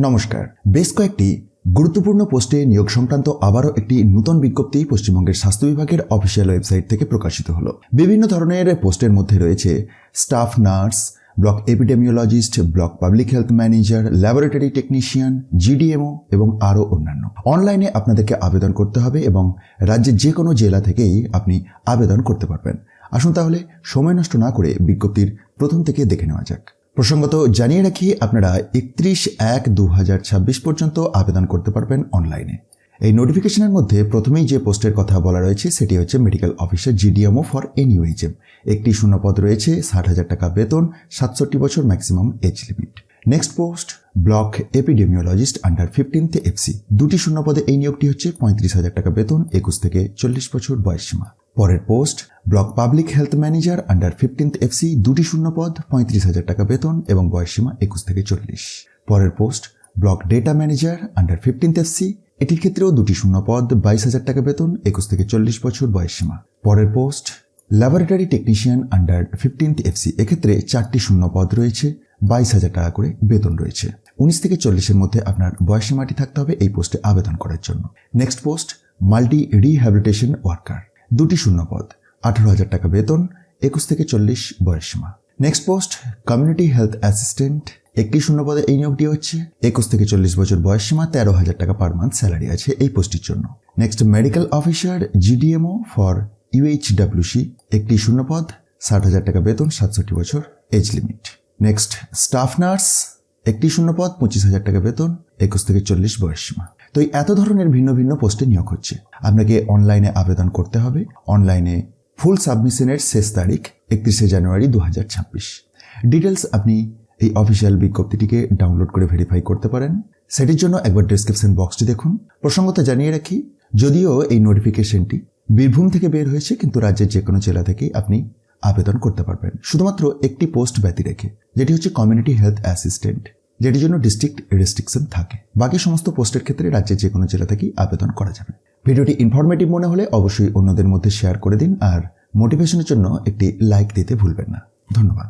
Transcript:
নমস্কার। বেশ কয়েকটি গুরুত্বপূর্ণ পোস্টে নিয়োগ সংক্রান্ত আবারও একটি নতুন বিজ্ঞপ্তি পশ্চিমবঙ্গের স্বাস্থ্য বিভাগের অফিসিয়াল ওয়েবসাইট থেকে প্রকাশিত হলো। বিভিন্ন ধরনের পোস্টের মধ্যে রয়েছে staff nurse, block epidemiologist, block public health manager, laboratory technician, GDMO এবং আরও অন্যান্য। অনলাইনে আপনাদেরকে আবেদন করতে হবে এবং রাজ্যের যে কোনো জেলা থেকেই আপনি আবেদন করতে পারবেন। আসুন তাহলে সময় নষ্ট না করে বিজ্ঞপ্তির প্রথম থেকে দেখে নেওয়া যাক। প্রসঙ্গত জানিয়ে রাখি, আপনারা 31/1/2026 পর্যন্ত আবেদন করতে পারবেন অনলাইনে। এই নোটিফিকেশনের মধ্যে প্রথমেই যে পোস্টের কথা বলা রয়েছে সেটি হচ্ছে medical officer GDMO for NUHM. একটি শূন্যপদ রয়েছে, 60,000 টাকা বেতন, 67 বছর maximum age limit. Next post block epidemiologist under 15th FC. দুটি শূন্যপদে এই নিয়োগটি হচ্ছে 35,000 টাকা বেতন, 21 থেকে 40 বছর বয়সসীমা। পরের post block public health manager under 15th FC. দুটি শূন্যপদ, 35,000 টাকা বেতন এবং বয়সসীমা 21 থেকে 40। পরের post block data manager under 15th FC. এটির ক্ষেত্রেও দুটি শূন্যপদ, 22,000 টাকা বেতন, 21 থেকে 40 বছর বয়সসীমা। পরের post laboratory technician under 15th FC. এক্ষেত্রে 4টি শূন্যপদ রয়েছে, 22,000 টাকা করে বেতন রয়েছে। 19 থেকে 40-এর মধ্যে আপনার বয়সসীমাটি থাকতে হবে এই পোস্টে আবেদন করার জন্য। Next post multi rehabilitation worker. দুটি শূন্যপদ, 18,000 টাকা বেতন, 21 থেকে 40 বয়সসীমা। Next post community health assistant. একটি শূন্যপদে এই নিয়োগটি হচ্ছে, 21 থেকে 40 বছর বয়সসীমা, 13,000 টাকা পার মান্থ স্যালারি আছে এই পোস্টটির জন্য। Next medical officer GDMO for UHWC. একটি শূন্যপদ, 60,000 টাকা বেতন, 67 বছর age limit. Next staff nurse. একটি শূন্যপদ, 25,000 টাকা বেতন, 21 থেকে 40 বয়সসীমা। তো এই এত ধরনের ভিন্ন ভিন্ন পোস্টে নিয়োগ হচ্ছে। আপনাকে অনলাইনে আবেদন করতে হবে। অনলাইনে ফুল সাবমিশনের শেষ তারিখ 31শে জানুয়ারি 2026। ডিটেলস আপনি এই অফিসিয়াল বিজ্ঞপ্তিটিকে ডাউনলোড করে ভেরিফাই করতে পারেন। সেটির জন্য একবার ডেসক্রিপশন বক্সটি দেখুন। প্রসঙ্গত জানিয়ে রাখি, যদিও এই নোটিফিকেশনটি বীরভূম থেকে বের হয়েছে, কিন্তু রাজ্যের যে কোনো জেলা থেকেই আপনি আবেদন করতে পারবেন, শুধুমাত্র একটি পোস্ট ব্যতী রেখে, যেটি হচ্ছে কমিউনিটি হেলথ অ্যাসিস্ট্যান্ট, যেটির জন্য ডিস্ট্রিক্ট রেস্ট্রিকশন থাকে। বাকি সমস্ত পোস্টের ক্ষেত্রে রাজ্যের যে কোনো জেলা থেকেই আবেদন করা যাবে। ভিডিওটি ইনফরমেটিভ মনে হলে অবশ্যই অন্যদের মধ্যে শেয়ার করে দিন আর মোটিভেশনের জন্য একটি লাইক দিতে ভুলবেন না। ধন্যবাদ।